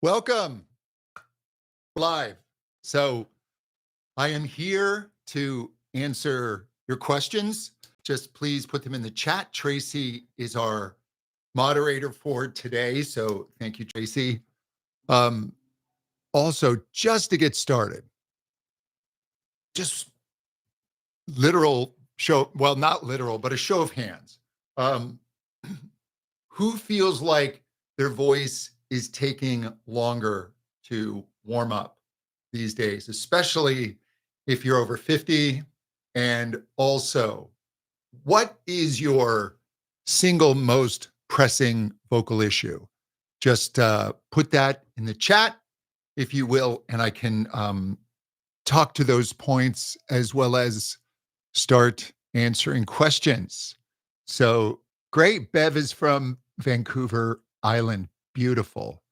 Welcome live. So I am here to answer your questions. Just please put them in the chat. Tracy is our moderator for today. So thank you, Tracy. Also, just to get started, just literal show, well, not literal, but a show of hands. Um, who feels like their voice is taking longer to warm up these days, especially if you're over 50? And also, what is your single most pressing vocal issue? Just put that in the chat, if you will, and I can talk to those points as well as start answering questions. So great. Bev is from Vancouver Island. Beautiful.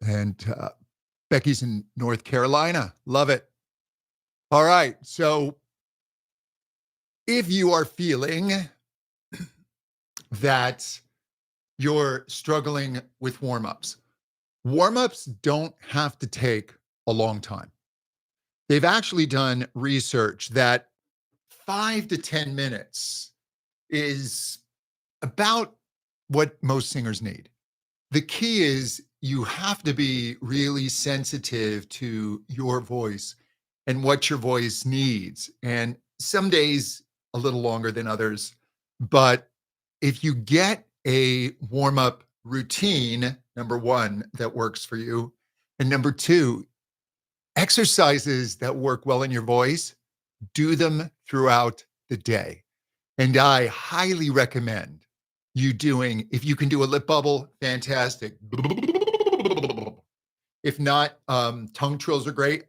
And Becky's in North Carolina. Love it. All right. So if you are feeling that you're struggling with warm-ups don't have to take a long time. They've actually done research that 5 to 10 minutes is about what most singers need. The key is you have to be really sensitive to your voice and what your voice needs. And some days a little longer than others. But if you get a warm-up routine, number one, that works for you, and number two, exercises that work well in your voice, do them throughout the day. And I highly recommend you doing, if you can do a lip bubble, fantastic. If not, tongue trills are great.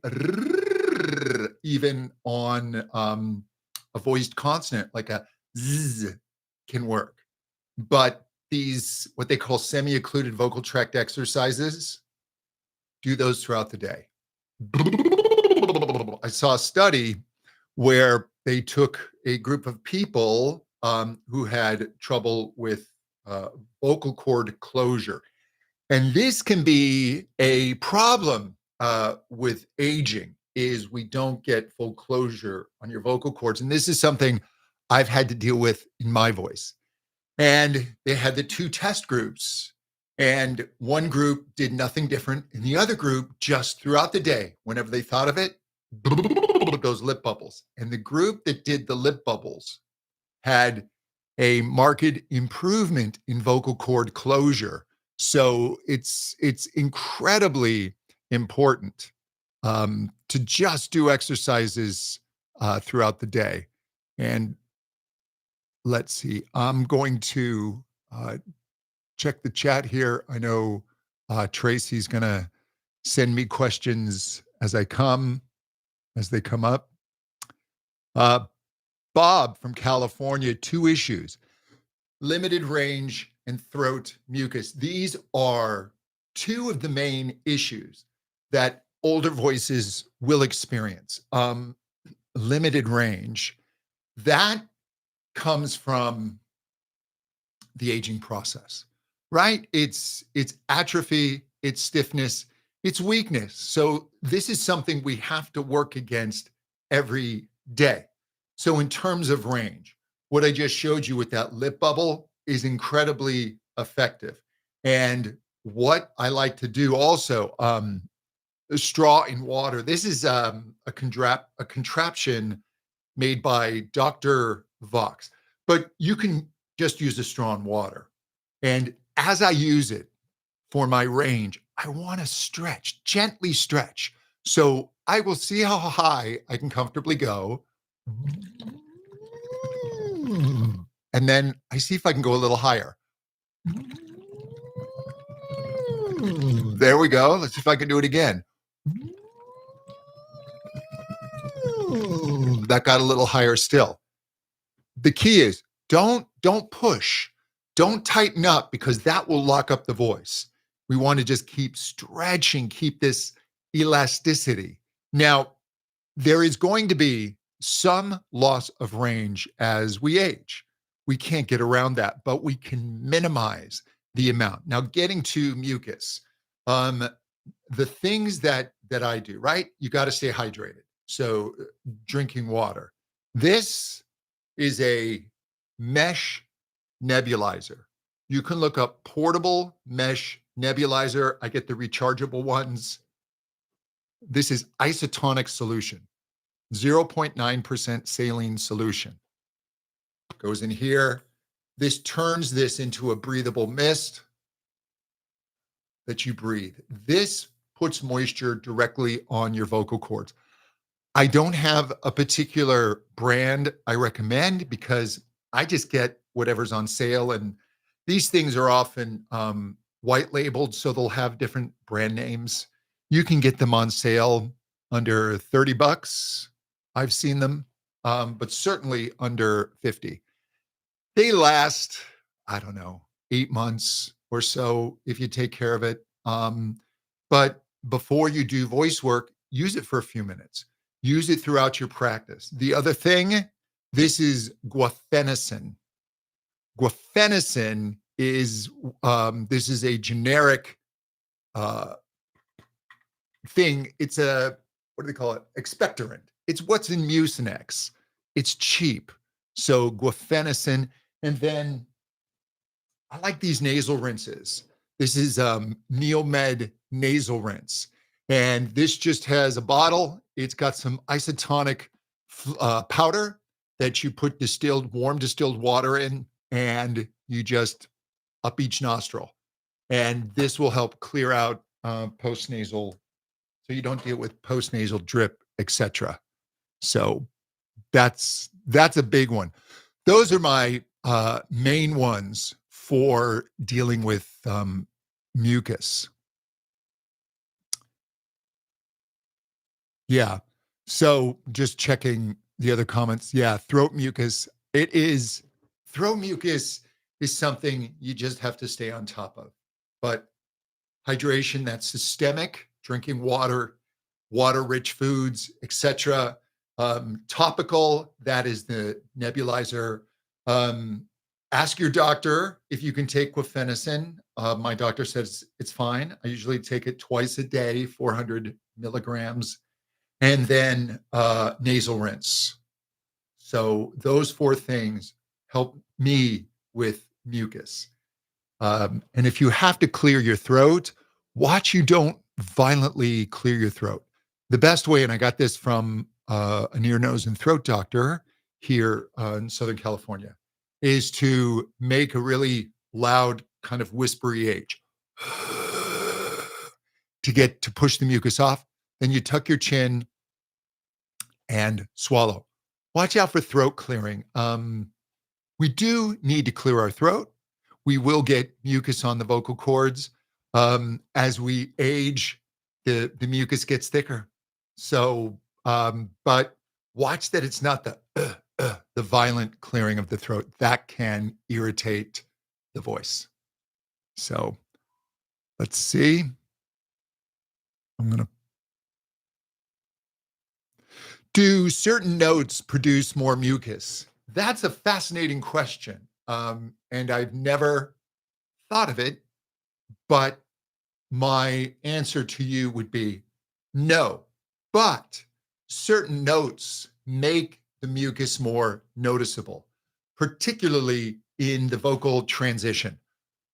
Even on a voiced consonant, like a z, can work. But these, what they call semi-occluded vocal tract exercises, do those throughout the day. I saw a study where they took a group of people who had trouble with vocal cord closure. And this can be a problem with aging, is we don't get full closure on your vocal cords. And this is something I've had to deal with in my voice. And they had the two test groups. And one group did nothing different. And the other group, just throughout the day, whenever they thought of it, those lip bubbles. And the group that did the lip bubbles had a marked improvement in vocal cord closure. So it's incredibly important to just do exercises throughout the day. And let's see, I'm going to check the chat here. I know Tracy's going to send me questions as they come up. Bob from California, 2 issues: limited range and throat mucus. These are 2 of the main issues that older voices will experience. Limited range, that comes from the aging process, right? It's atrophy, it's stiffness, it's weakness. So this is something we have to work against every day. So in terms of range, what I just showed you with that lip bubble is incredibly effective. And what I like to do also, a straw in water. This is a contraption made by Dr. Vox, but you can just use a straw in water. And as I use it for my range, I want to stretch, gently stretch. So I will see how high I can comfortably go. And then I see if I can go a little higher. There we go. Let's see if I can do it again. That got a little higher still. The key is don't push. Don't tighten up, because that will lock up the voice. We want to just keep stretching, keep this elasticity. Now, there is going to be some loss of range as we age. We can't get around that, but we can minimize the amount. Now, getting to mucus, um, the things that I do, right? You got to stay hydrated. So, drinking water. This is a mesh nebulizer. You can look up portable mesh nebulizer. I get the rechargeable ones. This is isotonic solution, 0.9% saline solution. Goes in here. This turns this into a breathable mist that you breathe. This puts moisture directly on your vocal cords. I don't have a particular brand I recommend because I just get whatever's on sale. And these things are often white labeled, so they'll have different brand names. You can get them on sale under 30 bucks. I've seen them, but certainly under 50. They last, I don't know, 8 months or so if you take care of it. But before you do voice work, use it for a few minutes. Use it throughout your practice. The other thing, this is guafenicin. Guafenicin is this is a generic uh, thing. It's a, what do they call it? Expectorant. It's what's in Mucinex. It's cheap. So guafenicin. And then I like these nasal rinses. This is Neomed nasal rinse. And this just has a bottle. It's got some isotonic powder that you put warm distilled water in, and you just up each nostril. And this will help clear out postnasal, so you don't deal with postnasal drip, etc. So that's a big one. Those are my main ones for dealing with mucus. Yeah. So just checking the other comments. Yeah, throat mucus. Throat mucus is something you just have to stay on top of. But hydration, that's systemic, drinking water, water-rich foods, etc. Topical, that is the nebulizer. Ask your doctor if you can take guafenicin. My doctor says it's fine. I usually take it twice a day, 400 milligrams, and then nasal rinse. So those four things help me with mucus. And if you have to clear your throat, watch you don't violently clear your throat. The best way, and I got this from an ear, nose, and throat doctor here in Southern California, is to make a really loud, kind of whispery H to push the mucus off. Then you tuck your chin and swallow. Watch out for throat clearing. We do need to clear our throat. We will get mucus on the vocal cords. As we age, the mucus gets thicker. So, but watch that it's not the violent clearing of the throat. That can irritate the voice. So let's see. I'm going to. Do certain notes produce more mucus? That's a fascinating question. And I've never thought of it, but my answer to you would be no. But certain notes make the mucus more noticeable, particularly in the vocal transition.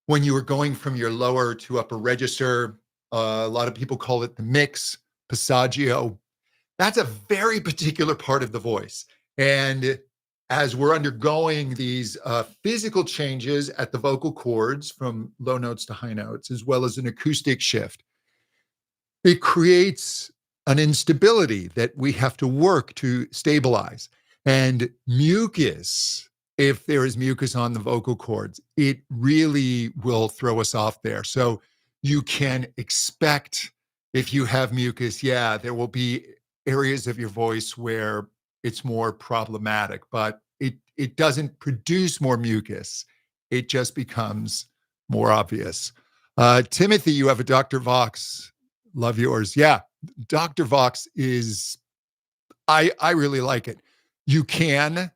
When you are going from your lower to upper register, a lot of people call it the mix, passaggio. That's a very particular part of the voice. And as we're undergoing these physical changes at the vocal cords from low notes to high notes, as well as an acoustic shift, it creates an instability that we have to work to stabilize. And mucus, if there is mucus on the vocal cords, it really will throw us off there. So you can expect, if you have mucus, yeah, there will be areas of your voice where it's more problematic, but it doesn't produce more mucus. It just becomes more obvious. Timothy, you have a Dr. Vox. Love yours. Yeah, Dr. Vox is, I really like it. You can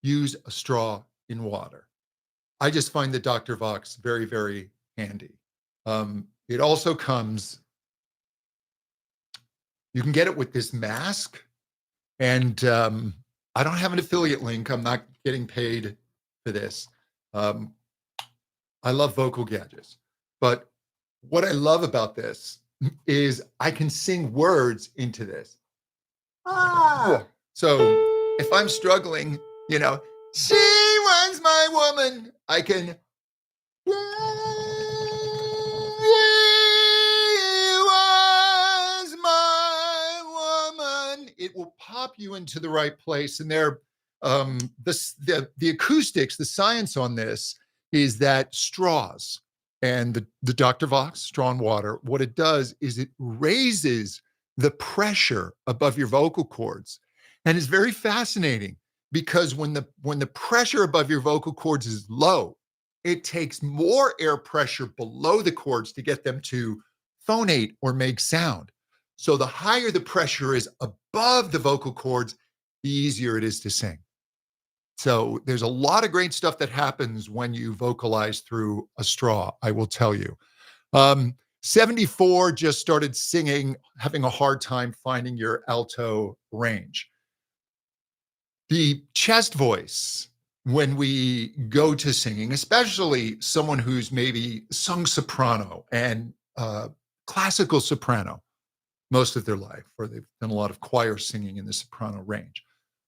use a straw in water. I just find the Dr. Vox very, very handy. It also comes, you can get it with this mask, and I don't have an affiliate link. I'm not getting paid for this. Um, I love vocal gadgets, but what I love about this is I can sing words into this. Ah. So if I'm struggling, you know, she was my woman, I can. She was my woman. It will pop you into the right place. And there, the acoustics, the science on this is that straws and the Dr. Vox straw and water, what it does is it raises the pressure above your vocal cords. And it's very fascinating because when the pressure above your vocal cords is low, it takes more air pressure below the cords to get them to phonate or make sound. So the higher the pressure is above the vocal cords, the easier it is to sing. So there's a lot of great stuff that happens when you vocalize through a straw, I will tell you. 74 just started singing, having a hard time finding your alto range. The chest voice, when we go to singing, especially someone who's maybe sung soprano and classical soprano most of their life, or they've done a lot of choir singing in the soprano range,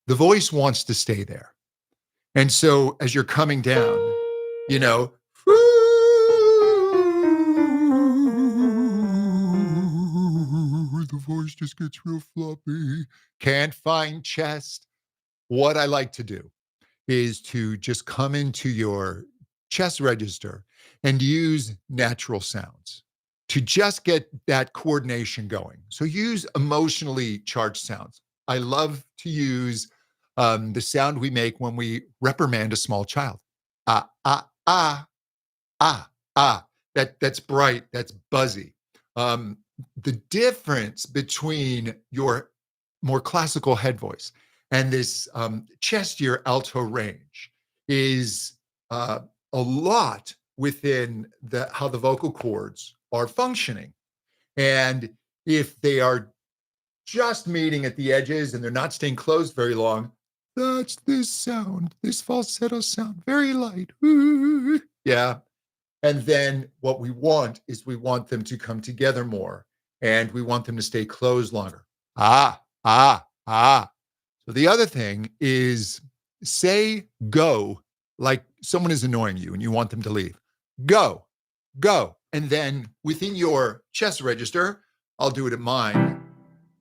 the voice wants to stay there. And so as you're coming down, you know, the voice just gets real floppy. Can't find chest. What I like to do is to just come into your chest register and use natural sounds to just get that coordination going. So use emotionally charged sounds. I love to use the sound we make when we reprimand a small child. Ah, ah, ah, ah, ah. That's bright, that's buzzy. The difference between your more classical head voice and this chestier alto range is a lot within how the vocal cords are functioning. And if they are just meeting at the edges and they're not staying closed very long, that's this sound, this falsetto sound, very light. Yeah. And then what we want is we want them to come together more and we want them to stay closed longer. Ah, ah, ah. So the other thing is say go like someone is annoying you and you want them to leave. Go, go. And then within your chest register, I'll do it at mine.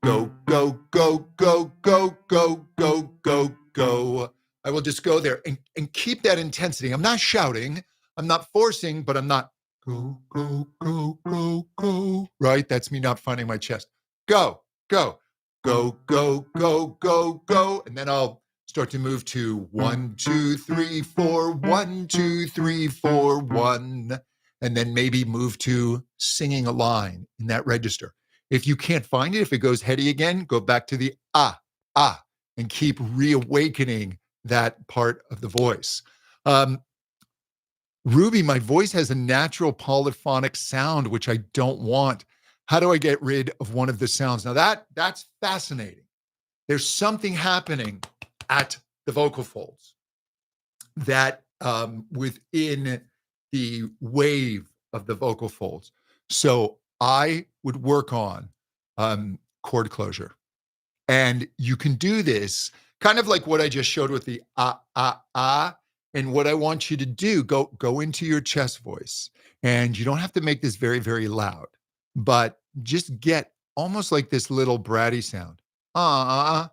Go, go, go, go, go, go, go, go, go. I will just go there and keep that intensity. I'm not shouting, I'm not forcing, but I'm not go, go, go, go, go. Right? That's me not finding my chest. Go, go, go, go, go, go, go. And then I'll start to move to 1, 2, 3, 4, 1, 2, 3, 4, 1. And then maybe move to singing a line in that register. If you can't find it, if it goes heady again, go back to the ah, ah, and keep reawakening that part of the voice. Ruby, my voice has a natural polyphonic sound, which I don't want. How do I get rid of one of the sounds? Now that's fascinating. There's something happening at the vocal folds that within the wave of the vocal folds. So I would work on chord closure. And you can do this kind of like what I just showed with the ah, ah, ah. And what I want you to do, go into your chest voice. And you don't have to make this very, very loud, but just get almost like this little bratty sound. Ah,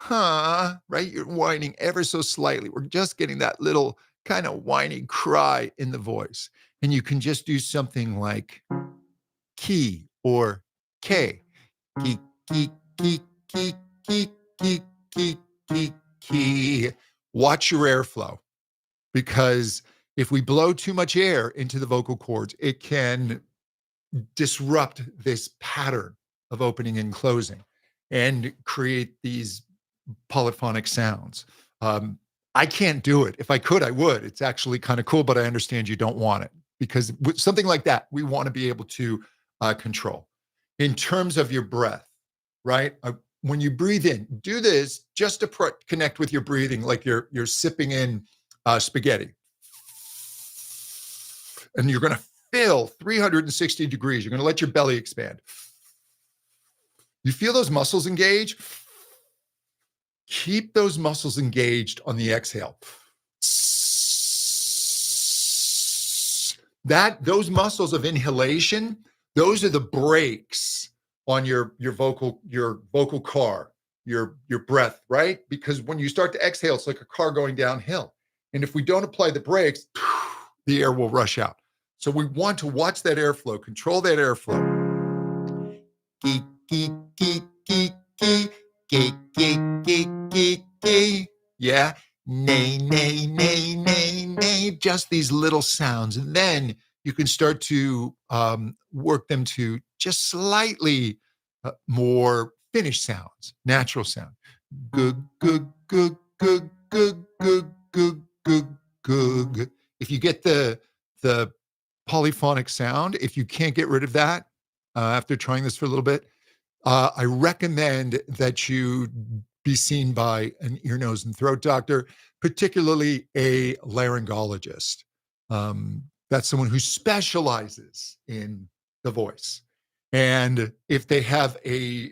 huh, right? You're whining ever so slightly. We're just getting that little kind of whiny cry in the voice. And you can just do something like key or K. Key, key, key, key, key, key, key, key, key. Watch your airflow, because if we blow too much air into the vocal cords, it can disrupt this pattern of opening and closing and create these polyphonic sounds. I can't do it. If I could, I would. It's actually kind of cool, but I understand you don't want it because with something like that, we want to be able to control. In terms of your breath, right? When you breathe in, do this just to connect with your breathing, like you're sipping in spaghetti, and you're going to fill 360 degrees. You're going to let your belly expand. You feel those muscles engage? Keep those muscles engaged on the exhale. Those muscles of inhalation, those are the brakes on your vocal car, your breath, right? Because when you start to exhale, it's like a car going downhill. And if we don't apply the brakes, the air will rush out. So we want to watch that airflow, control that airflow. Geek, geek, geek, geek, geek, geek, geek, geek, geek, geek. Yeah. Nay, nay, nay, nay, nay. Just these little sounds. And then you can start to work them to just slightly more finished sounds, natural sound. Good, good, good, good, good, good, good, good, good. If you get the polyphonic sound, if you can't get rid of that after trying this for a little bit, I recommend that you be seen by an ear, nose, and throat doctor, particularly a laryngologist. That's someone who specializes in the voice. And if they have a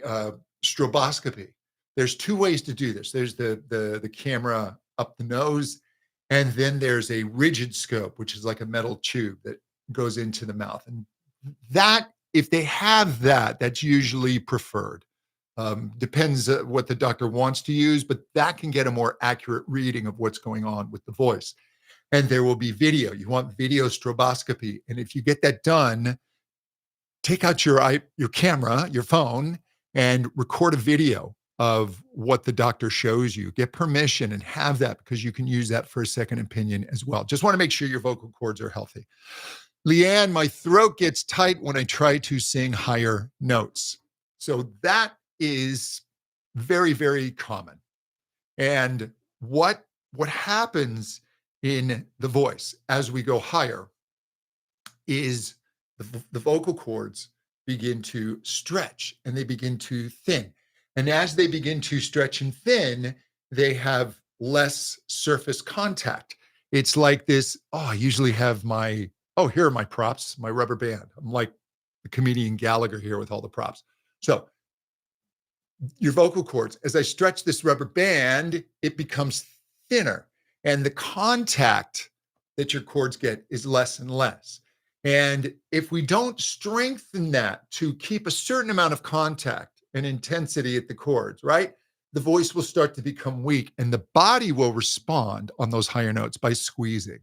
stroboscopy, there's two ways to do this. There's the camera up the nose, and then there's a rigid scope, which is like a metal tube that goes into the mouth. And that, if they have that, that's usually preferred. Depends what the doctor wants to use, but that can get a more accurate reading of what's going on with the voice. And there will be video. You want video stroboscopy. And if you get that done, take out your camera, your phone, and record a video of what the doctor shows you. Get permission and have that, because you can use that for a second opinion as well. Just want to make sure your vocal cords are healthy. Leanne, my throat gets tight when I try to sing higher notes. So that is very, very common. And what happens in the voice as we go higher is the vocal cords begin to stretch and they begin to thin. And as they begin to stretch and thin, they have less surface contact. It's like this, I usually have here are my props, my rubber band. I'm like the comedian Gallagher here with all the props. So your vocal cords, as I stretch this rubber band, it becomes thinner. And the contact that your cords get is less and less. And if we don't strengthen that to keep a certain amount of contact and intensity at the cords, right, the voice will start to become weak and the body will respond on those higher notes by squeezing.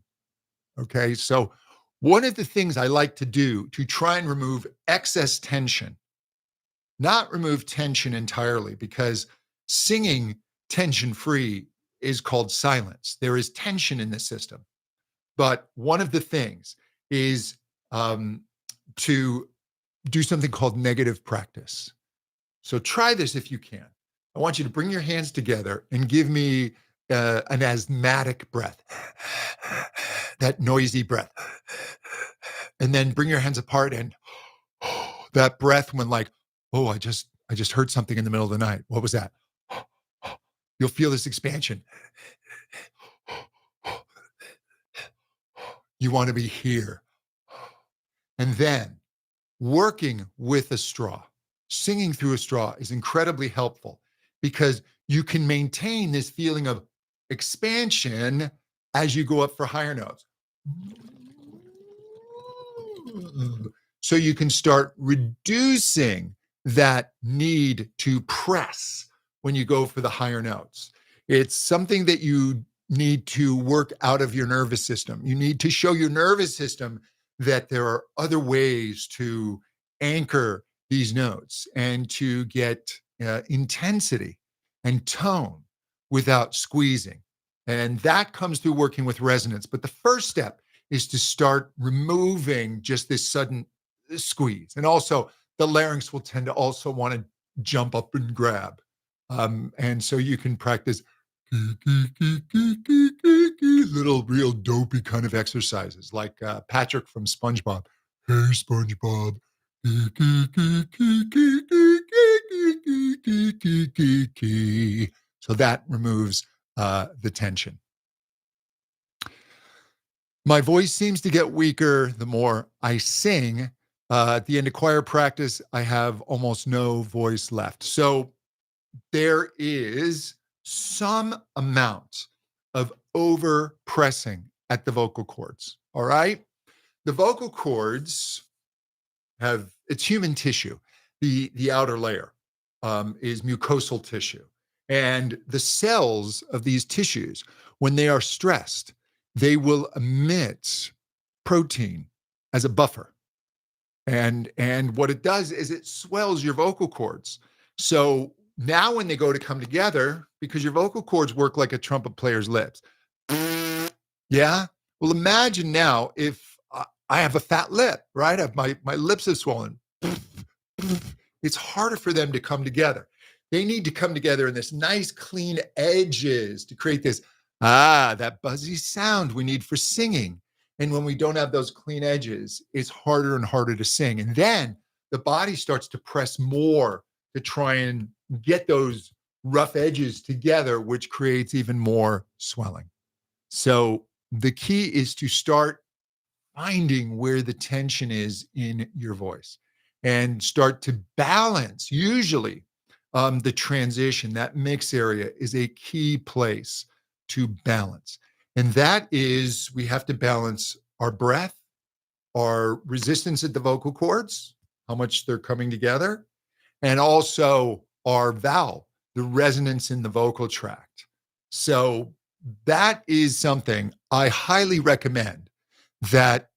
Okay, so one of the things I like to do to try and remove excess tension, not remove tension entirely, because singing tension-free is called silence. There is tension in the system. But one of the things is to do something called negative practice. So try this if you can. I want you to bring your hands together and give me an asthmatic breath, that noisy breath. And then bring your hands apart and that breath when like, I just heard something in the middle of the night. What was that? You'll feel this expansion. You want to be here. And then working with a straw, singing through a straw is incredibly helpful because you can maintain this feeling of expansion as you go up for higher notes. So you can start reducing that need to press when you go for the higher notes. It's something that you need to work out of your nervous system. You need to show your nervous system that there are other ways to anchor these notes and to get intensity and tone without squeezing. And that comes through working with resonance. But the first step is to start removing just this sudden squeeze. And also the larynx will tend to also want to jump up and grab. And so you can practice little real dopey kind of exercises like Patrick from SpongeBob. Hey, SpongeBob. So that removes the tension. My voice seems to get weaker the more I sing. At the end of choir practice, I have almost no voice left. So there is some amount of over pressing at the vocal cords. All right. The vocal cords have it's human tissue. The outer layer is mucosal tissue, and the cells of these tissues, when they are stressed, they will emit protein as a buffer. And what it does is it swells your vocal cords. So now when they go to come together, because your vocal cords work like a trumpet player's lips. Yeah. Well, imagine now if I have a fat lip, right? I have my lips are swollen. It's harder for them to come together. They need to come together in this nice clean edges to create this that buzzy sound we need for singing. And when we don't have those clean edges, it's harder and harder to sing. And then the body starts to press more to try and get those rough edges together, which creates even more swelling. So the key is to start finding where the tension is in your voice and start to balance. Usually, the transition, that mix area, is a key place to balance. And that is, we have to balance our breath, our resistance at the vocal cords, how much they're coming together, and also our vowel, the resonance in the vocal tract. So that is something I highly recommend that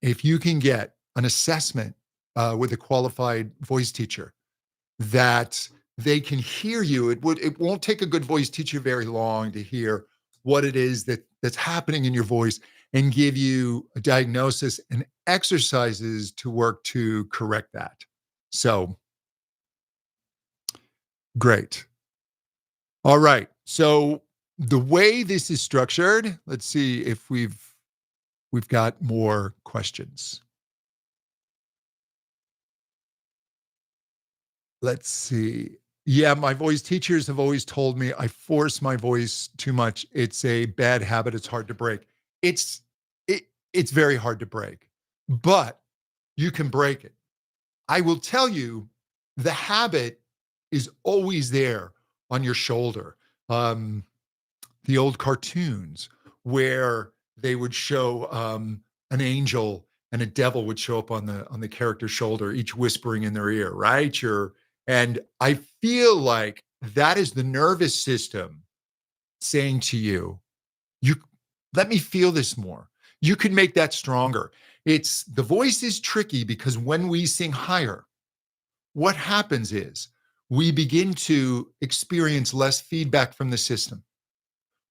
if you can get an assessment with a qualified voice teacher, that they can hear you. It won't take a good voice teacher very long to hear what it is that's happening in your voice and give you a diagnosis and exercises to work to correct that. So great. All right. So the way this is structured, let's see if we've got more questions. Let's see. Yeah, my voice teachers have always told me I force my voice too much. It's a bad habit. It's hard to break. It's it it's very hard to break, but you can break it. I will tell you, the habit is always there on your shoulder. Um, the old cartoons where they would show an angel and a devil would show up on the character's shoulder, each whispering in their ear, right? And I feel like that is the nervous system saying to you, you let me feel this more. You can make that stronger. It's the voice is tricky because when we sing higher, what happens is we begin to experience less feedback from the system.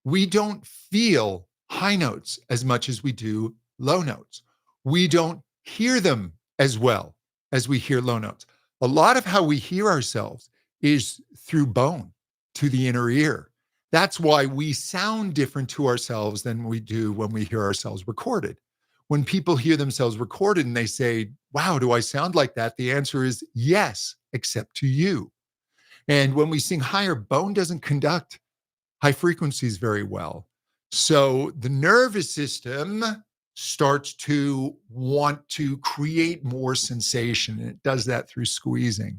We don't feel high notes as much as we do low notes. We don't hear them as well as we hear low notes. A lot of how we hear ourselves is through bone to the inner ear. That's why we sound different to ourselves than we do when we hear ourselves recorded. When people hear themselves recorded and they say, wow, do I sound like that? The answer is yes, except to you. And when we sing higher, bone doesn't conduct high frequencies very well. So the nervous system starts to want to create more sensation, and it does that through squeezing.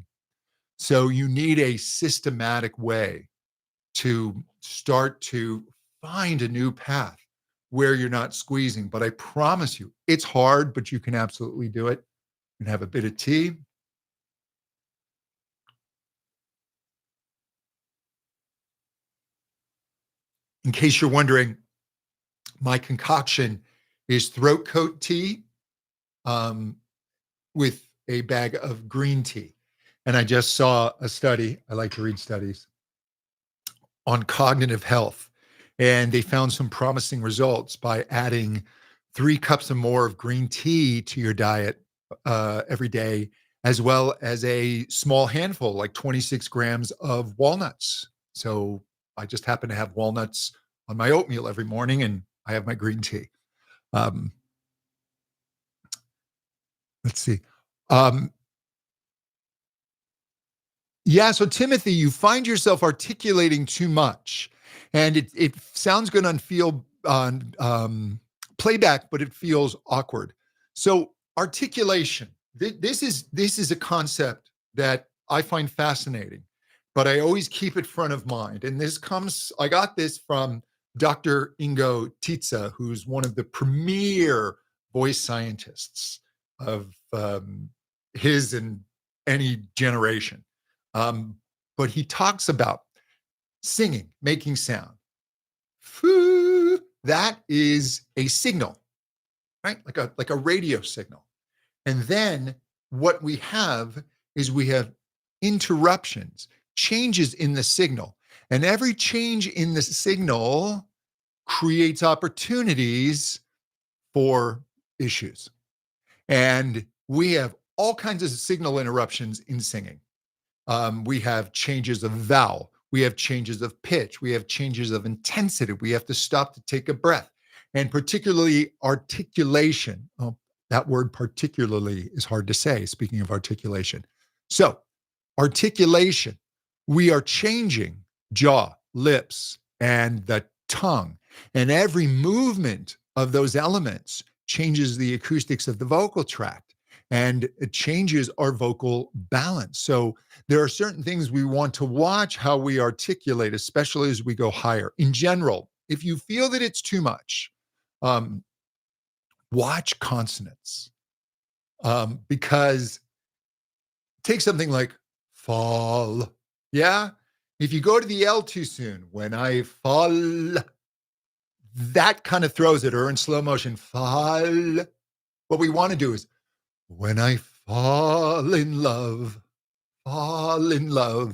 So you need a systematic way to start to find a new path where you're not squeezing. But I promise you, it's hard, but you can absolutely do it. And have a bit of tea. In case you're wondering, my concoction is throat coat tea um, with a bag of green tea. And I just saw a study, I like to read studies, on cognitive health. And they found some promising results by adding 3 cups or more of green tea to your diet every day, as well as a small handful, like 26 grams of walnuts. So I just happen to have walnuts on my oatmeal every morning, and I have my green tea. Um, let's see. Um, Yeah, so Timothy, you find yourself articulating too much, and it sounds good on feel on playback, but it feels awkward. So articulation, this is a concept that I find fascinating, but I always keep it front of mind. And I got this from Dr. Ingo Titze, who's one of the premier voice scientists of his and any generation. Um, but he talks about singing, making sound. Foo, that is a signal, right? Like a radio signal. And then what we have interruptions, changes in the signal. And every change in the signal creates opportunities for issues. And we have all kinds of signal interruptions in singing. We have changes of vowel. We have changes of pitch. We have changes of intensity. We have to stop to take a breath. And particularly articulation. Oh, that word particularly is hard to say, speaking of articulation. So, articulation, we are changing jaw, lips, and the tongue. And every movement of those elements changes the acoustics of the vocal tract and it changes our vocal balance. So, there are certain things we want to watch how we articulate, especially as we go higher. In general, if you feel that it's too much, um, watch consonants because take something like fall. Yeah. If you go to the L too soon, when I fall, that kind of throws it, or in slow motion, fall. What we want to do is when I fall in love.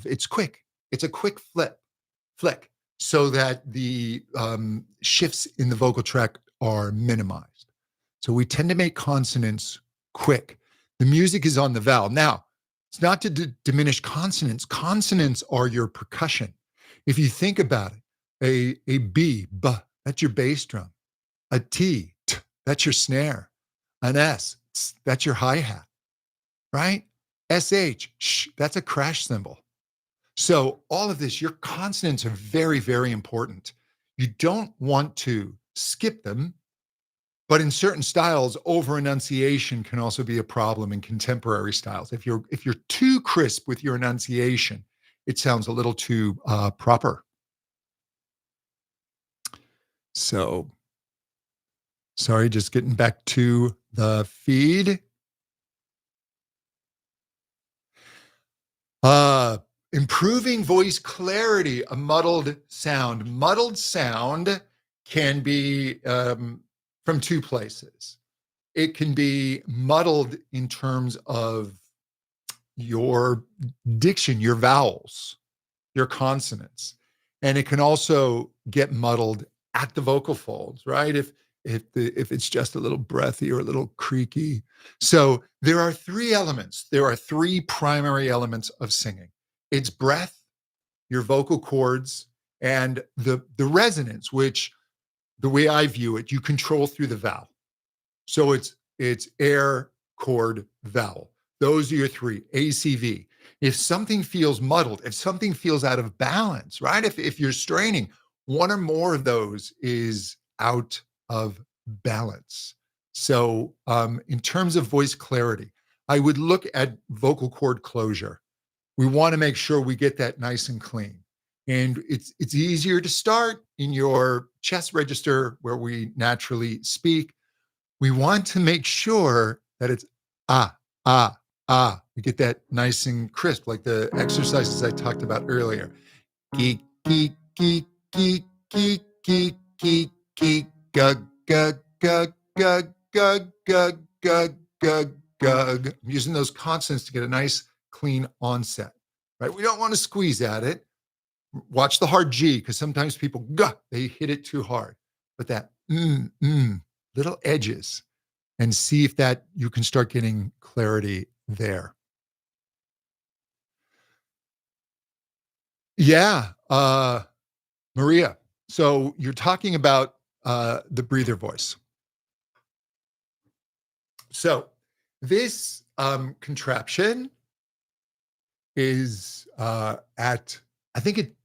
It's quick. It's a quick flick, so that the shifts in the vocal tract are minimized. So we tend to make consonants quick. The music is on the vowel. Now, it's not to diminish consonants. Consonants are your percussion. If you think about it, a B, that's your bass drum. A T, that's your snare. An S, that's your hi-hat, right? SH, that's a crash cymbal. So all of this, your consonants are very, very important. You don't want to skip them, but in certain styles, over enunciation can also be a problem in contemporary styles. If you're too crisp with your enunciation, it sounds a little too proper. So sorry, just getting back to the feed. Improving voice clarity, a muddled sound. Muddled sound can be from two places. It can be muddled in terms of your diction, your vowels, your consonants. And it can also get muddled at the vocal folds, right? If it's just a little breathy or a little creaky. So there are three elements. There are three primary elements of singing. It's breath, your vocal cords, and the resonance, which the way I view it, you control through the vowel. So it's air, chord, vowel. Those are your three, ACV. If something feels muddled, if something feels out of balance, right? If you're straining, one or more of those is out of balance. So in terms of voice clarity, I would look at vocal cord closure. We want to make sure we get that nice and clean. And it's easier to start in your chest register where we naturally speak. We want to make sure that it's ah, ah, ah. You get that nice and crisp, like the exercises I talked about earlier. Geek, geek, geek, geek, geek, geek, geek, geek, gug, gug, gug, gug, gug, gug, gug, gug, gug. I'm using those consonants to get a nice, clean onset, right? We don't want to squeeze at it. Watch the hard G, because sometimes people, they hit it too hard. But that little edges, and see if that you can start getting clarity there. Yeah. Maria, so you're talking about the breather voice. So this contraption is at, I think it,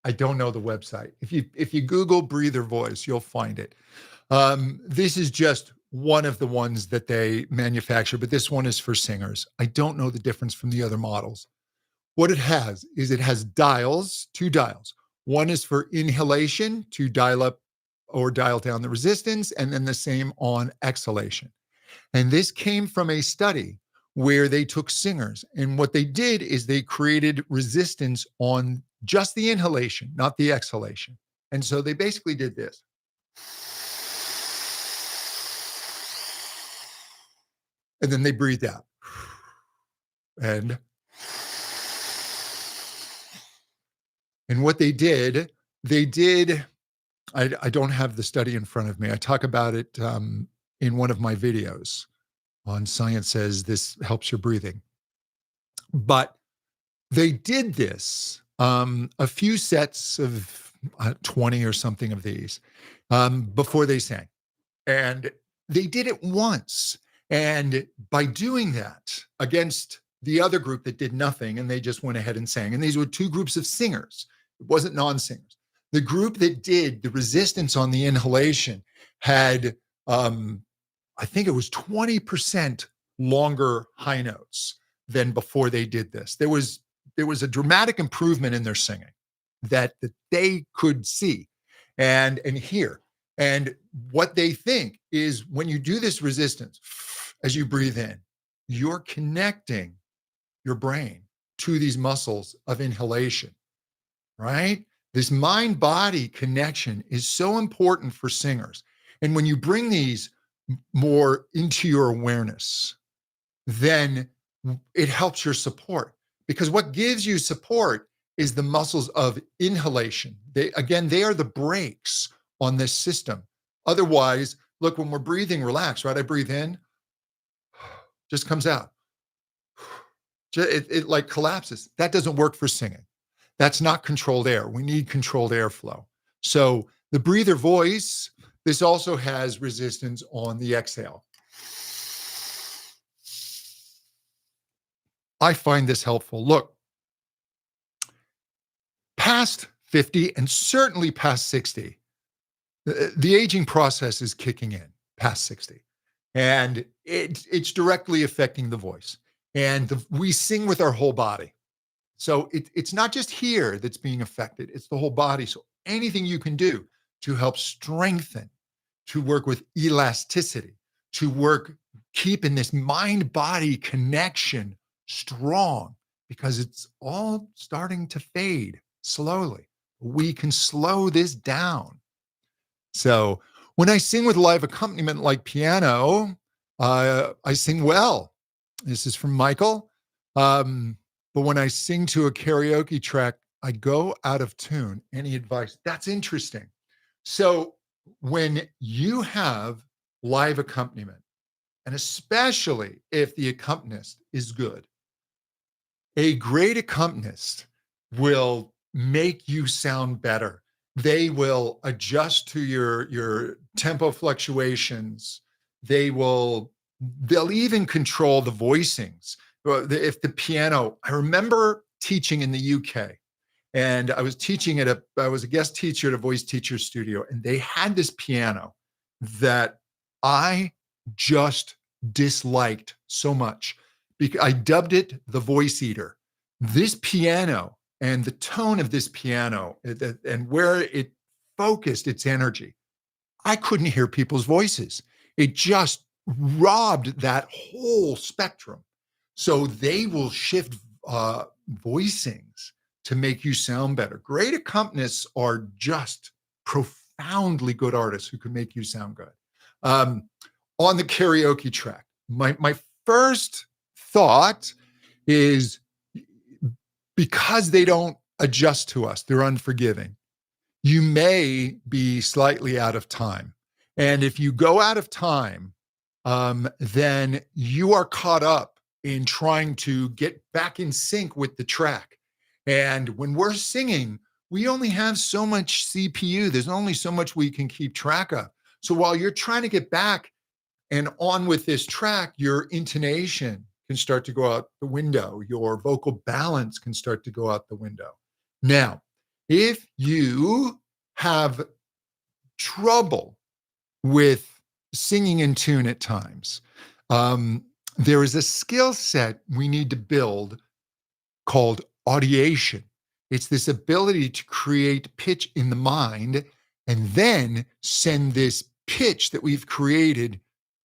I don't know the website. If you Google breather voice, you'll find it. This is just one of the ones that they manufacture, but this one is for singers. I don't know the difference from the other models. What it has is it has dials, two dials. One is for inhalation to dial up or dial down the resistance, and then the same on exhalation. And this came from a study where they took singers, and what they did is they created resistance on just the inhalation, not the exhalation. And so they basically did this. And then they breathed out. And what they did, I don't have the study in front of me. I talk about it in one of my videos on Science Says This Helps Your Breathing. But they did this, a few sets of 20 or something of these before they sang. And they did it once. And by doing that against the other group that did nothing, and they just went ahead and sang, and these were two groups of singers, it wasn't non-singers. The group that did the resistance on the inhalation had, I think it was 20% longer high notes than before they did this. There was a dramatic improvement in their singing that they could see and hear. And what they think is when you do this resistance, as you breathe in, you're connecting your brain to these muscles of inhalation, right? This mind-body connection is so important for singers. And when you bring these more into your awareness, then it helps your support. Because what gives you support is the muscles of inhalation. They are the brakes on this system. Otherwise, look, when we're breathing relaxed, right? I breathe in, just comes out. It like collapses. That doesn't work for singing. That's not controlled air. We need controlled airflow. So the breather voice, this also has resistance on the exhale. I find this helpful. Look, past 50 and certainly past 60, the aging process is kicking in past 60. And it's directly affecting the voice. And we sing with our whole body. So it's not just here that's being affected, it's the whole body. So anything you can do to help strengthen, to work with elasticity, to work keeping this mind-body connection strong, because it's all starting to fade slowly. We can slow this down. So when I sing with live accompaniment like piano, I sing well. This is from Michael. But when I sing to a karaoke track, I go out of tune. Any advice? That's interesting. So when you have live accompaniment, and especially if the accompanist is good, a great accompanist will make you sound better. They will adjust to your tempo fluctuations. They'll even control the voicings. If the piano, I remember teaching in the UK, and I was a guest teacher at a voice teacher studio, and they had this piano that I just disliked so much because I dubbed it the voice eater. This piano and the tone of this piano and where it focused its energy, I couldn't hear people's voices. It just robbed that whole spectrum. So they will shift voicings to make you sound better. Great accompanists are just profoundly good artists who can make you sound good. On the karaoke track, my first thought is because they don't adjust to us, they're unforgiving. You may be slightly out of time. And if you go out of time, then you are caught up in trying to get back in sync with the track. And when we're singing, we only have so much CPU. There's only so much we can keep track of. So while you're trying to get back and on with this track, your intonation can start to go out the window. Your vocal balance can start to go out the window. Now, if you have trouble with singing in tune at times, there is a skill set we need to build called audiation. It's this ability to create pitch in the mind and then send this pitch that we've created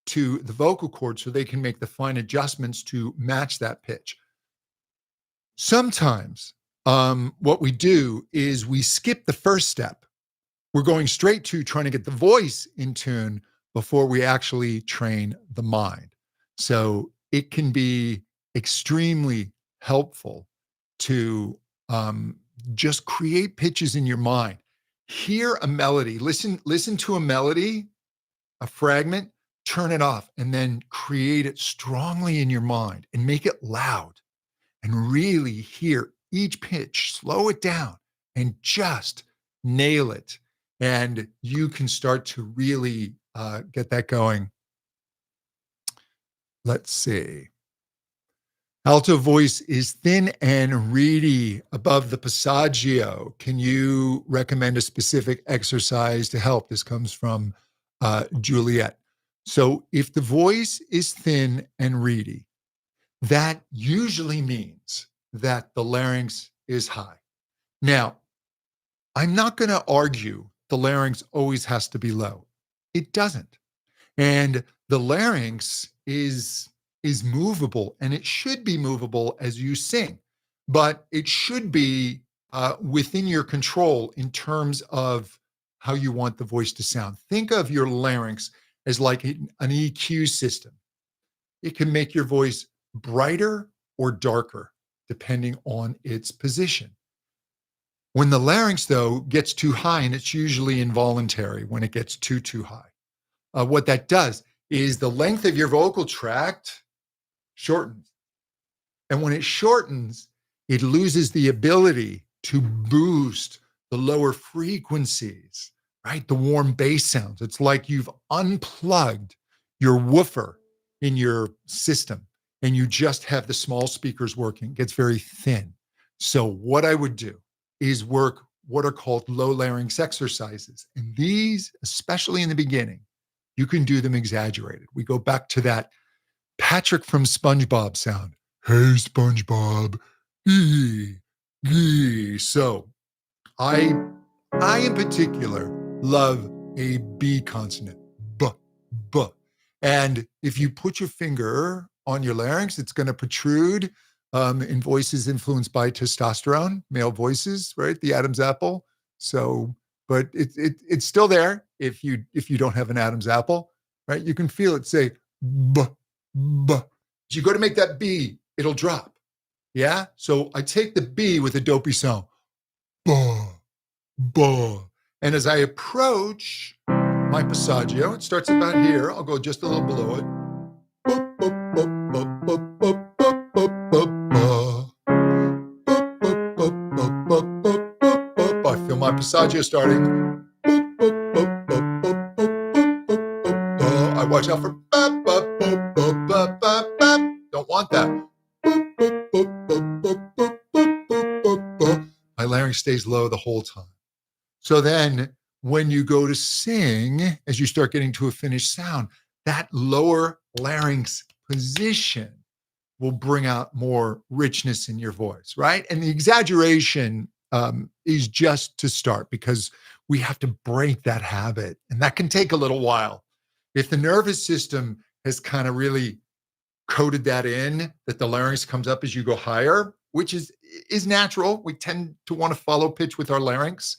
to the vocal cords so they can make the fine adjustments to match that pitch. Sometimes what we do is we skip the first step. We're going straight to trying to get the voice in tune before we actually train the mind. So it can be extremely helpful to just create pitches in your mind. Hear a melody, listen to a melody, a fragment, turn it off, and then create it strongly in your mind and make it loud and really hear each pitch, slow it down and just nail it. And you can start to really get that going. Let's see. Alto voice is thin and reedy above the passaggio. Can you recommend a specific exercise to help? This comes from Juliet. So if the voice is thin and reedy, that usually means that the larynx is high. Now, I'm not going to argue the larynx always has to be low. It doesn't. And the larynx is movable, and it should be movable as you sing, but it should be within your control in terms of how you want the voice to sound. Think of your larynx as like an EQ system. It can make your voice brighter or darker depending on its position. When the larynx, though, gets too high, and it's usually involuntary when it gets too high, what that does is the length of your vocal tract shortens. And when it shortens, it loses the ability to boost the lower frequencies, right? The warm bass sounds. It's like you've unplugged your woofer in your system and you just have the small speakers working. It gets very thin. So what I would do is work what are called low larynx exercises. And these, especially in the beginning, you can do them exaggerated. We go back to that Patrick from SpongeBob sound. Hey, SpongeBob. So I in particular love a B consonant. B, b. And if you put your finger on your larynx, it's going to protrude in voices influenced by testosterone, male voices, right? The Adam's apple. So, but it's still there if you don't have an Adam's apple, right? You can feel it say b, b. If you go to make that B, it'll drop. Yeah. So I take the B with a dopey sound. Ba, ba. And as I approach my passaggio, it starts about here. I'll go just a little below it. Ba, ba, ba, ba, ba, ba, ba, ba, ba, ba. I feel my passaggio starting. I watch out for don't want that. My larynx stays low the whole time. So then when you go to sing, as you start getting to a finished sound, that lower larynx position will bring out more richness in your voice, right? And the exaggeration is just to start because we have to break that habit. And that can take a little while. If the nervous system has kind of really coded that in, that the larynx comes up as you go higher, which is natural. We tend to want to follow pitch with our larynx.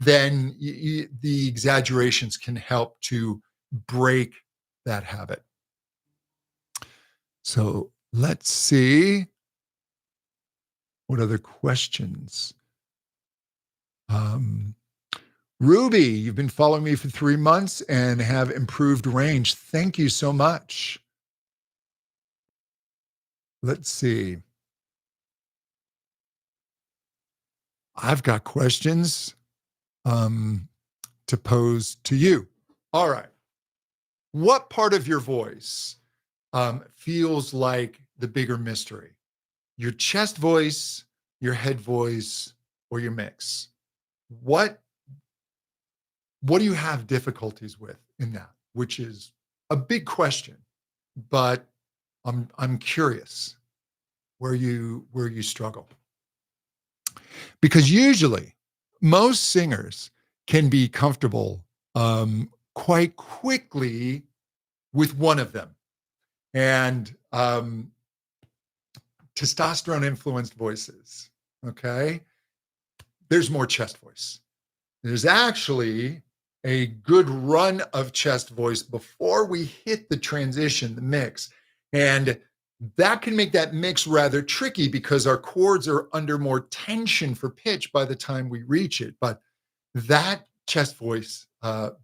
Then the exaggerations can help to break that habit. So let's see what other questions. Ruby, you've been following me for 3 months and have improved range. Thank you so much. Let's see. I've got questions um, to pose to you. All right. What part of your voice feels like the bigger mystery? Your chest voice, your head voice, or your mix? What what do you have difficulties with in that? Which is a big question, but I'm curious where you struggle. Because usually most singers can be comfortable quite quickly with one of them. And testosterone influenced voices, okay? There's more chest voice. There's actually a good run of chest voice before we hit the transition, the mix. And that can make that mix rather tricky because our chords are under more tension for pitch by the time we reach it. But that chest voice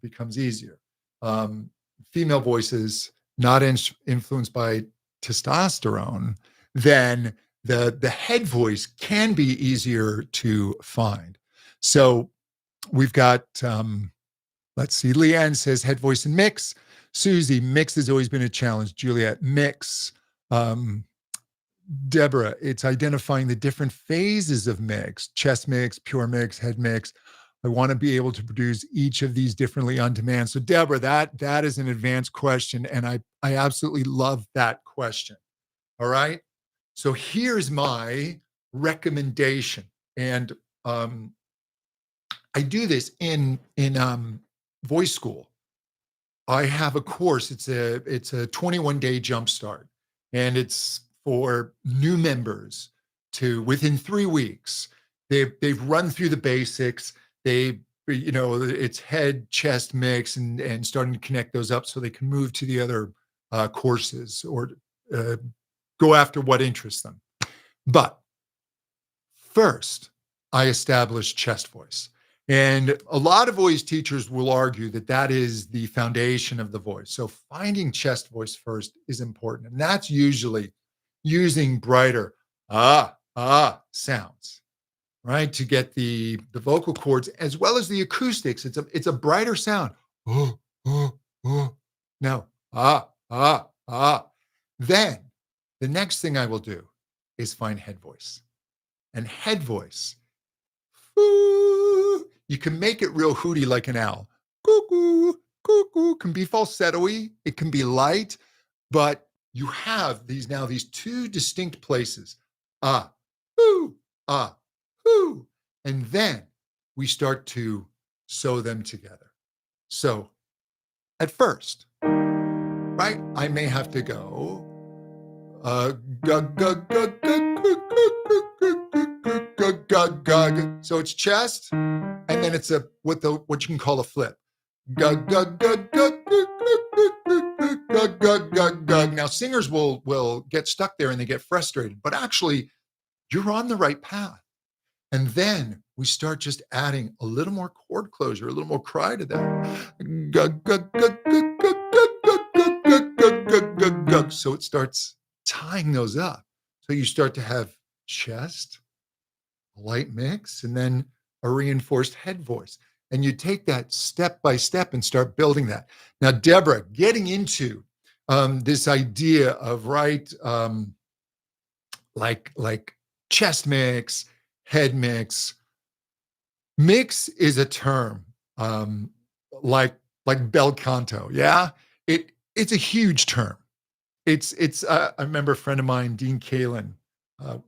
becomes easier. Um, Female voices not influenced by testosterone, then the head voice can be easier to find. So we've got, let's see, Leanne says head voice and mix. Susie, mix has always been a challenge. Juliet, mix. Um, Deborah, it's identifying the different phases of mix, chest mix, pure mix, head mix. I want to be able to produce each of these differently on demand. So Deborah, that is an advanced question. And I absolutely love that question. All right. So here's my recommendation. And I do this in voice school. I have a course. It's a 21-day jumpstart, and it's for new members to within 3 weeks. They've run through the basics. It's head, chest mix, and starting to connect those up so they can move to the other courses or uh, go after what interests them. But first, I established chest voice. And a lot of voice teachers will argue that that is the foundation of the voice. So finding chest voice first is important. And that's usually using brighter sounds, right? To get the vocal cords as well as the acoustics. It's a brighter sound. Oh, oh, oh. No. Ah. Then the next thing I will do is find head voice. And head voice, you can make it real hooty like an owl. Cuckoo, cuckoo, can be falsetto-y, it can be light, but you have these two distinct places. Ah, hoo, ah, hoo. And then we start to sew them together. So at first, right, I may have to go gug, gug, gug, gug, gug, gug, gug, gug, gug, gug. So it's chest, and then it's what you can call a flip. Gug, gug, gug, gug, gug, gug, gug, gug, gug, gug. Now singers will get stuck there and they get frustrated, but actually you're on the right path. And then we start just adding a little more chord closure, a little more cry to that. Gug, gug, gug, gug, gug, gug, gug, gug, gug, gug, gug, gug, gug. So it starts tying those up. So you start to have chest, a light mix, and then a reinforced head voice. And you take that step by step and start building that. Now, Deborah, getting into this idea of like chest mix, head mix. Mix is a term like bel canto. Yeah, it's a huge term. It's. I remember a friend of mine, Dean Kalin. No,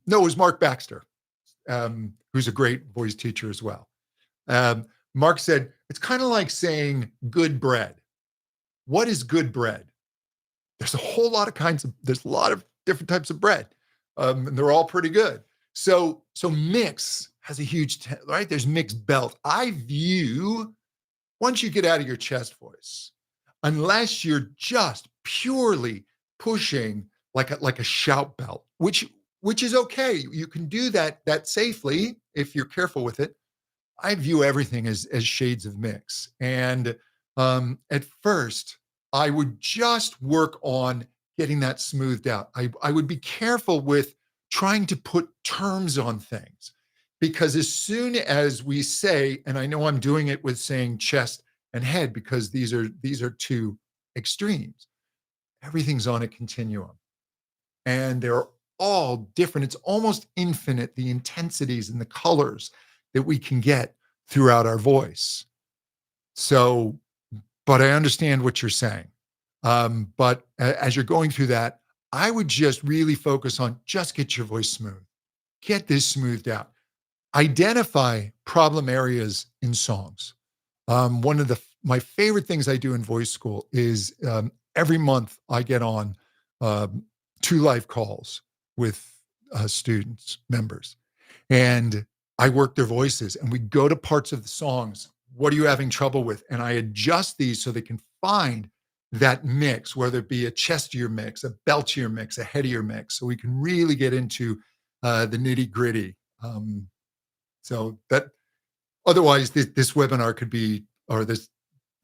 it was Mark Baxter, who's a great voice teacher as well. Mark said it's kind of like saying good bread. What is good bread? There's a whole lot of there's a lot of different types of bread, and they're all pretty good. So mix has a huge right. There's mixed belt. I view once you get out of your chest voice, unless you're just purely pushing like a shout belt, which is okay. You can do that safely if you're careful with it. I view everything as shades of mix. And at first, I would just work on getting that smoothed out. I would be careful with trying to put terms on things because as soon as we say, and I know I'm doing it with saying chest and head because these are two extremes, everything's on a continuum and they're all different. It's almost infinite, the intensities and the colors that we can get throughout our voice. So, but I understand what you're saying. But as you're going through that, I would just really focus on just get your voice smooth, get this smoothed out, identify problem areas in songs. One of my favorite things I do in voice school is every month I get on um, 2 live calls with students, members, and I work their voices and we go to parts of the songs. What are you having trouble with? And I adjust these so they can find that mix, whether it be a chestier mix, a belchier mix, a headier mix, so we can really get into the nitty gritty. So that otherwise this webinar could be, or this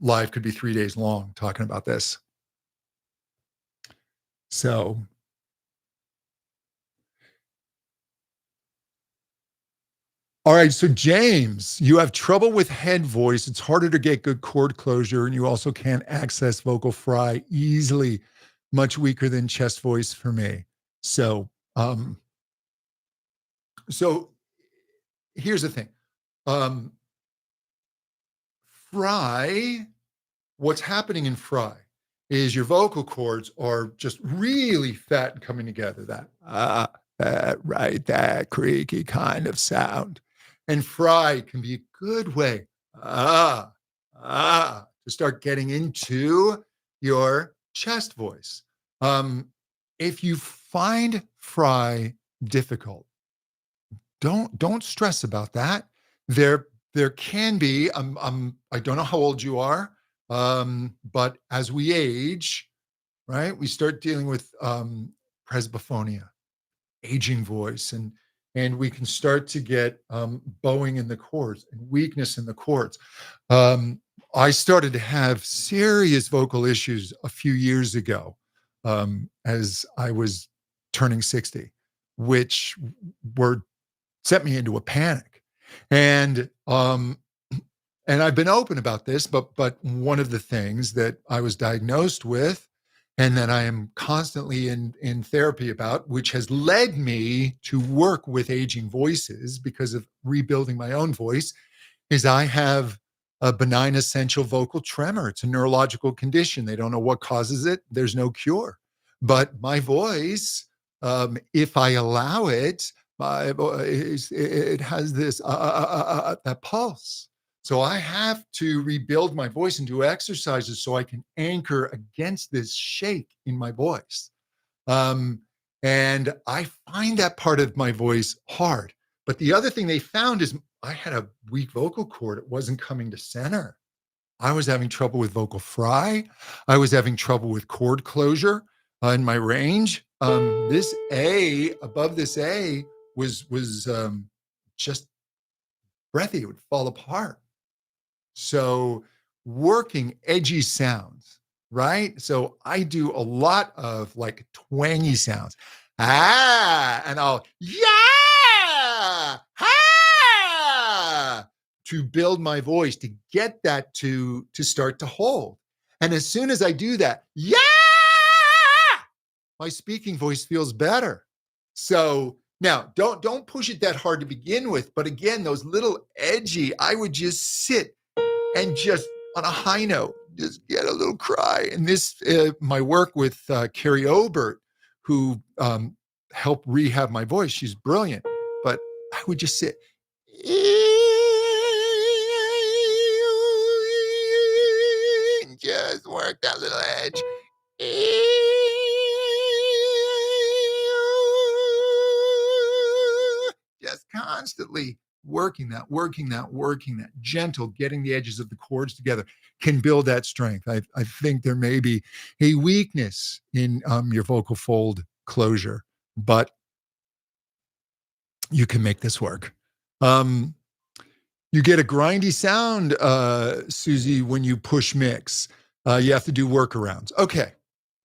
live could be 3 days long talking about this. So, all right. So James, you have trouble with head voice. It's harder to get good chord closure, and you also can't access vocal fry easily. Much weaker than chest voice for me. So, so here's the thing. Fry, what's happening in fry is your vocal cords are just really fat and coming together. That creaky kind of sound. And fry can be a good way to start getting into your chest voice. If you find fry difficult, don't stress about that. There can be, I don't know how old you are, but as we age, right, we start dealing with presbyphonia, aging voice, and we can start to get bowing in the chords and weakness in the chords. I started to have serious vocal issues a few years ago as I was turning 60, which were set me into a panic. And I've been open about this, but one of the things that I was diagnosed with and that I am constantly in therapy about, which has led me to work with aging voices because of rebuilding my own voice, is I have a benign essential vocal tremor. It's a neurological condition. They don't know what causes it. There's no cure. But my voice, if I allow it, it has this that pulse. So I have to rebuild my voice and do exercises so I can anchor against this shake in my voice. And I find that part of my voice hard. But the other thing they found is I had a weak vocal cord. It wasn't coming to center. I was having trouble with vocal fry. I was having trouble with chord closure in my range. This A, above this A, was just breathy. It would fall apart. So working edgy sounds, right? So I do a lot of like twangy sounds. And I'll, yeah, to build my voice, to get that to start to hold. And as soon as I do that, my speaking voice feels better. So now don't push it that hard to begin with. But again, those little edgy, I would just sit and just on a high note, just get a little cry. And this, my work with Carrie Obert, who helped rehab my voice. She's brilliant. But I would just sit, and just work that little edge. Just constantly working that, gentle, getting the edges of the chords together can build that strength. I think there may be a weakness in your vocal fold closure, but you can make this work. You get a grindy sound, Susie, when you push mix. You have to do workarounds. Okay.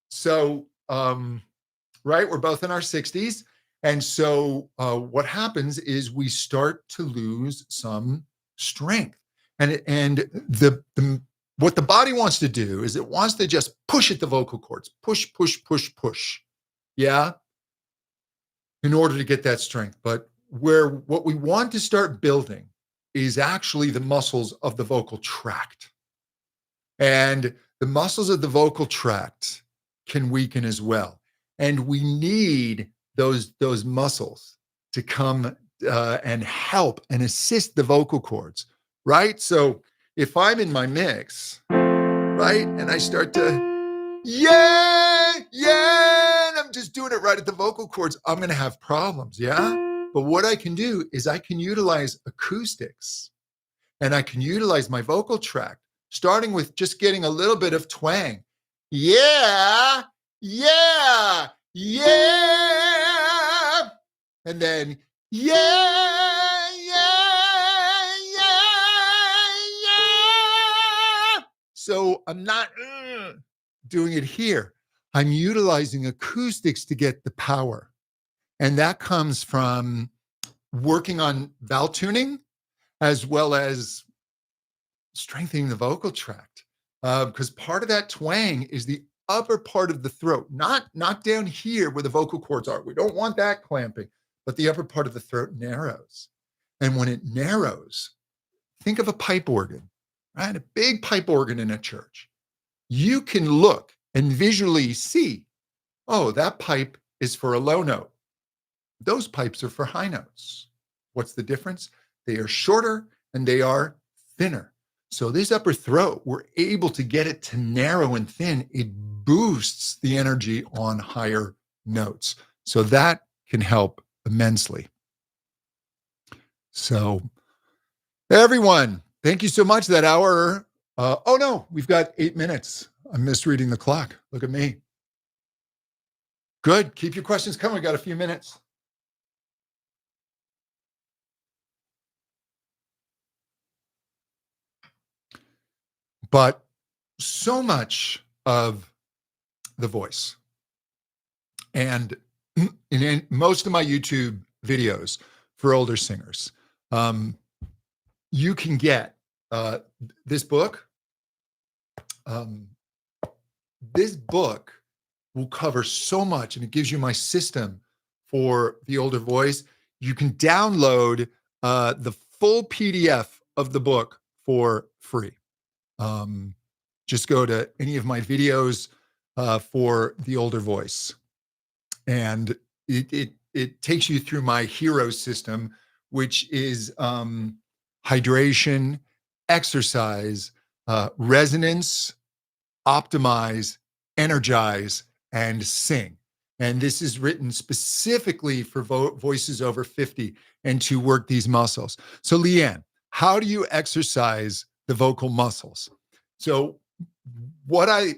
So, right, we're both in our 60s. And so what happens is we start to lose some strength. And the what the body wants to do is it wants to just push at the vocal cords, push, push, push, push. Yeah, in order to get that strength. But what we want to start building is actually the muscles of the vocal tract. And the muscles of the vocal tract can weaken as well. And we need those muscles to come and help and assist the vocal cords, right? So if I'm in my mix, right, and I start to, yeah, and I'm just doing it right at the vocal cords, I'm going to have problems, yeah? But what I can do is I can utilize acoustics and I can utilize my vocal tract, starting with just getting a little bit of twang. Yeah, yeah, yeah. And then, yeah, yeah, yeah. So I'm not doing it here. I'm utilizing acoustics to get the power. And that comes from working on vowel tuning as well as strengthening the vocal tract. Because part of that twang is the upper part of the throat, not down here where the vocal cords are. We don't want that clamping, but the upper part of the throat narrows. And when it narrows, think of a pipe organ, right? A big pipe organ in a church. You can look and visually see, oh, that pipe is for a low note. Those pipes are for high notes. What's the difference? They are shorter and they are thinner. So this upper throat, we're able to get it to narrow and thin. It boosts the energy on higher notes. So that can help immensely. So everyone, thank you so much. That hour. Oh no, we've got 8 minutes. I'm misreading the clock. Look at me. Good. Keep your questions coming. We got a few minutes. But so much of the voice, and in most of my YouTube videos for older singers, you can get this book. This book will cover so much, and it gives you my system for the older voice. You can download the full PDF of the book for free. Just go to any of my videos for the older voice, and it takes you through my hero system, which is hydration, exercise, resonance, optimize, energize, and sing. And this is written specifically for voices over 50 and to work these muscles. So Leanne, how do you exercise the vocal muscles? So what I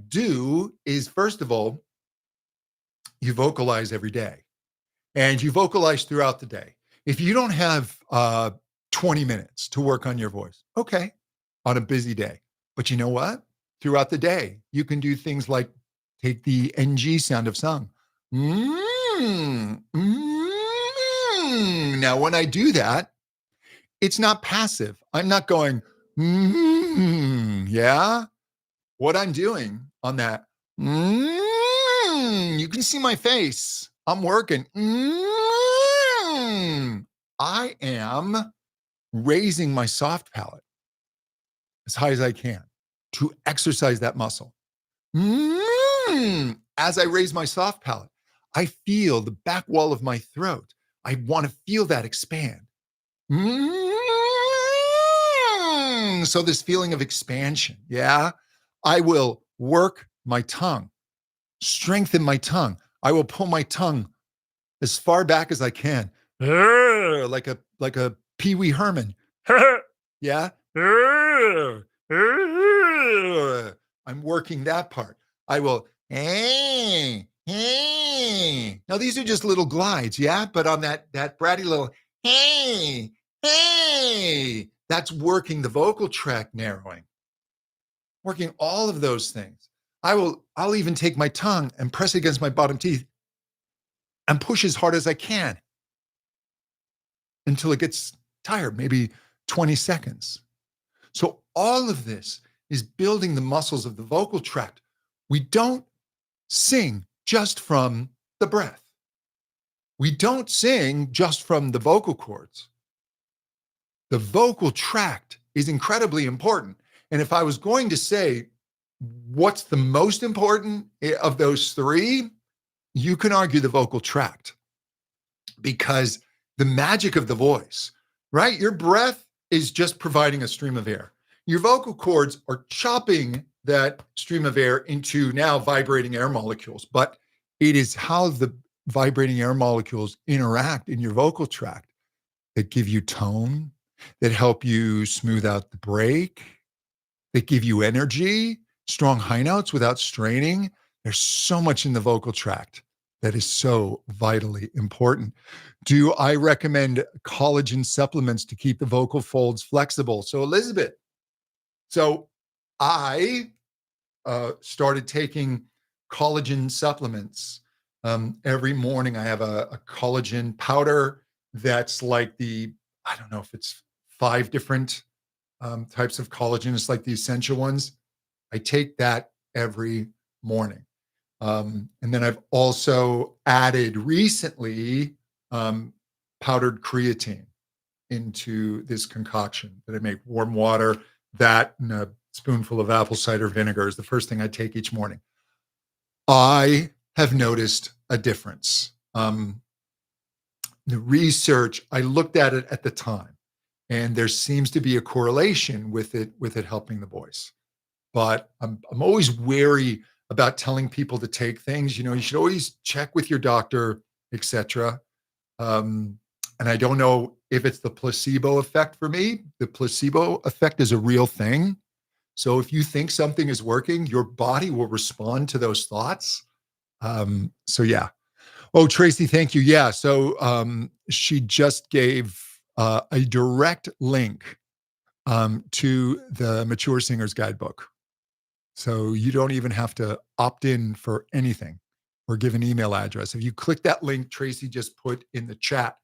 do is, first of all, you vocalize every day and you vocalize throughout the day. If you don't have 20 minutes to work on your voice, okay, on a busy day. But you know what? Throughout the day, you can do things like take the NG sound of sung. Now, when I do that, it's not passive. I'm not going, yeah. What I'm doing on that, you can see my face. I'm working. I am raising my soft palate as high as I can to exercise that muscle. As I raise my soft palate, I feel the back wall of my throat. I want to feel that expand. So this feeling of expansion, yeah? I will work my tongue, strengthen my tongue. I will pull my tongue as far back as I can, like a Pee Wee Herman. Yeah? I'm working that part. I will, now these are just little glides, yeah? But on that bratty little, that's working the vocal tract narrowing, working all of those things. I'll even take my tongue and press it against my bottom teeth. and push as hard as I can until it gets tired, maybe 20 seconds. So all of this is building the muscles of the vocal tract. We don't sing just from the breath. We don't sing just from the vocal cords. The vocal tract is incredibly important. And if I was going to say what's the most important of those three, you can argue the vocal tract, because the magic of the voice, right? Your breath is just providing a stream of air. Your vocal cords are chopping that stream of air into now vibrating air molecules, but it is how the vibrating air molecules interact in your vocal tract that give you tone, that help you smooth out the break, that give you energy, strong high notes without straining. There's so much in the vocal tract that is so vitally important. Do I recommend collagen supplements to keep the vocal folds flexible? So, Elizabeth, I started taking collagen supplements. Every morning I have a collagen powder that's like I don't know if it's 5 different types of collagen. It's like the essential ones. I take that every morning. And then I've also added recently powdered creatine into this concoction that I make. Warm water, that and a spoonful of apple cider vinegar is the first thing I take each morning. I have noticed a difference. The research, I looked at it at the time, and there seems to be a correlation with it helping the voice. But I'm always wary about telling people to take things. You should always check with your doctor, etc. And I don't know if it's the placebo effect for me. The placebo effect is a real thing. So if you think something is working, your body will respond to those thoughts. So yeah. Oh, Tracy, thank you. Yeah. So she just gave a direct link to the Mature Singer's Guidebook. So you don't even have to opt in for anything or give an email address. If you click that link Tracy just put in the chat,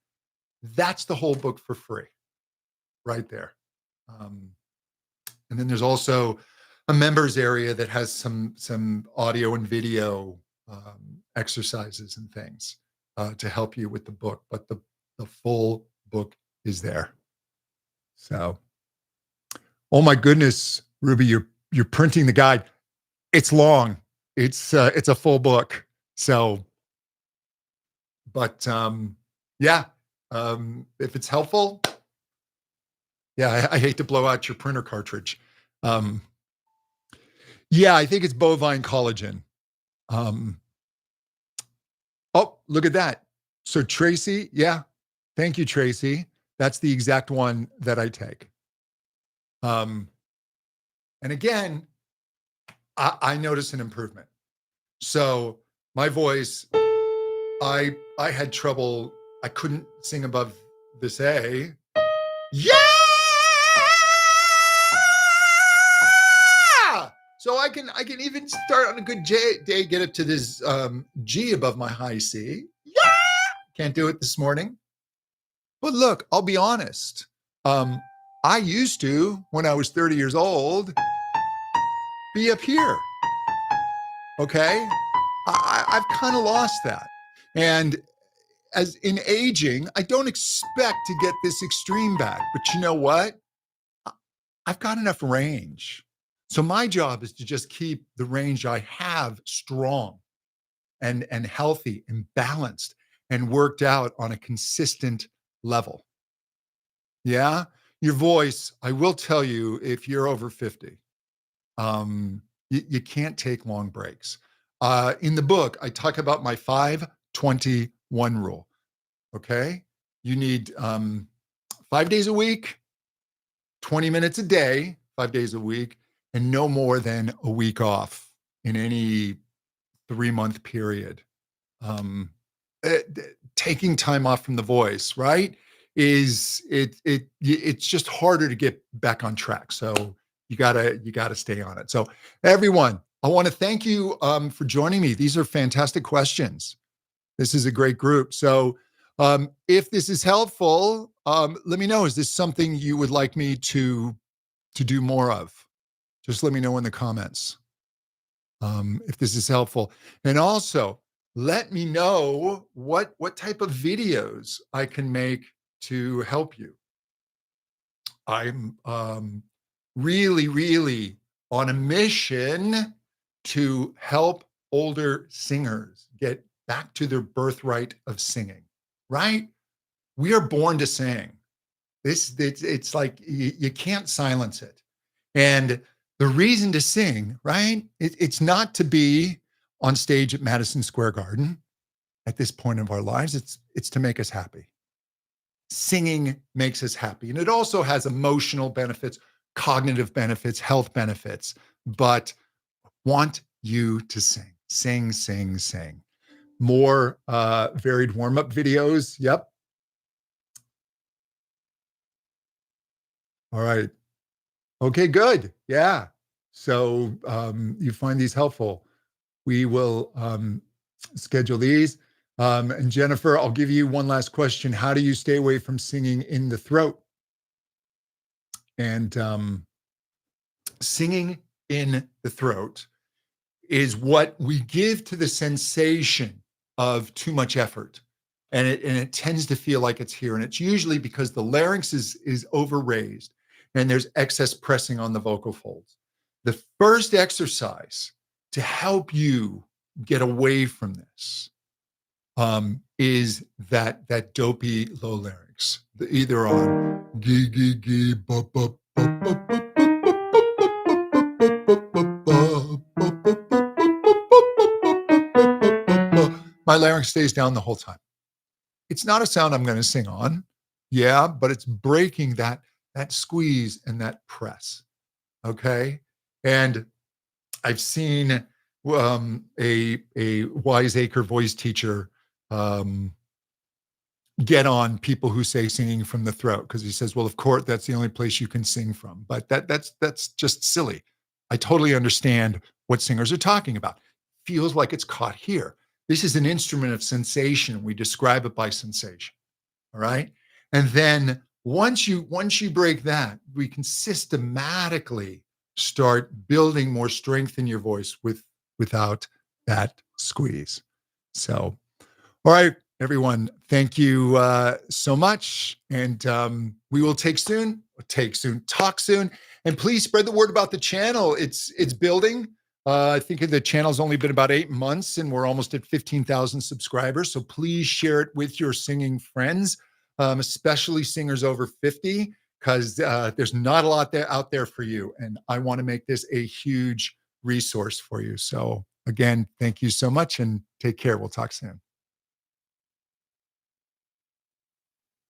that's the whole book for free right there. And then there's also a members area that has some audio and video exercises and things to help you with the book, but the full book is there. So, oh my goodness, Ruby, you're printing the guide. It's long. It's a full book. So, but yeah, if it's helpful, yeah, I hate to blow out your printer cartridge. Yeah, I think it's bovine collagen. Oh, look at that. So Tracy, yeah, thank you, Tracy. That's the exact one that I take. And again, I notice an improvement. So my voice, I had trouble. I couldn't sing above this A. Yeah. So I can even start on a good day, get up to this G above my high C. Yeah. Can't do it this morning. But look, I'll be honest. I used to, when I was 30 years old, be up here. Okay. I've kind of lost that. And as in aging, I don't expect to get this extreme back. But you know what? I've got enough range. So my job is to just keep the range I have strong and healthy and balanced and worked out on a consistent level. Yeah. Your voice, I will tell you, if you're over 50, you can't take long breaks. In the book, I talk about my 5-20-1 rule. Okay. You need 5 days a week, 20 minutes a day, 5 days a week, and no more than a week off in any 3-month period. Taking time off from the voice, right? It's just harder to get back on track. So you gotta stay on it. So everyone, I want to thank you for joining me. These are fantastic questions. This is a great group. So if this is helpful, let me know. Is this something you would like me to do more of? Just let me know in the comments if this is helpful. And also, let me know what type of videos I can make to help you. I'm really, really on a mission to help older singers get back to their birthright of singing, right? We are born to sing. It's like you can't silence it. And the reason to sing, right? It's not to be on stage at Madison Square Garden at this point of our lives. It's to make us happy. Singing makes us happy. And it also has emotional benefits, cognitive benefits, health benefits, but want you to sing, sing, sing, sing. More varied warm-up videos. Yep. All right. Okay, good. Yeah. So you find these helpful. We will schedule these. And Jennifer, I'll give you one last question. How do you stay away from singing in the throat? And singing in the throat is what we give to the sensation of too much effort. And it tends to feel like it's here. And it's usually because the larynx is overraised and there's excess pressing on the vocal folds. The first exercise to help you get away from this is that dopey low larynx, either on gee gee gee ba ba ba ba ba my larynx stays down the whole time. It's not a sound I'm going to sing on, yeah, but it's breaking that squeeze and that press. Okay, and I've seen a wiseacre voice teacher get on people who say singing from the throat because he says, well, of course, that's the only place you can sing from. But that's just silly. I totally understand what singers are talking about. Feels like it's caught here. This is an instrument of sensation. We describe it by sensation. All right. And then once you break that, we can systematically start building more strength in your voice without that squeeze. So, all right, everyone, thank you so much. And we will talk soon, and please spread the word about the channel. It's building. I think the channel's only been about 8 months and we're almost at 15,000 subscribers. So please share it with your singing friends, especially singers over 50, because there's not a lot out there for you. And I want to make this a huge resource for you. So again, thank you so much and take care. We'll talk soon.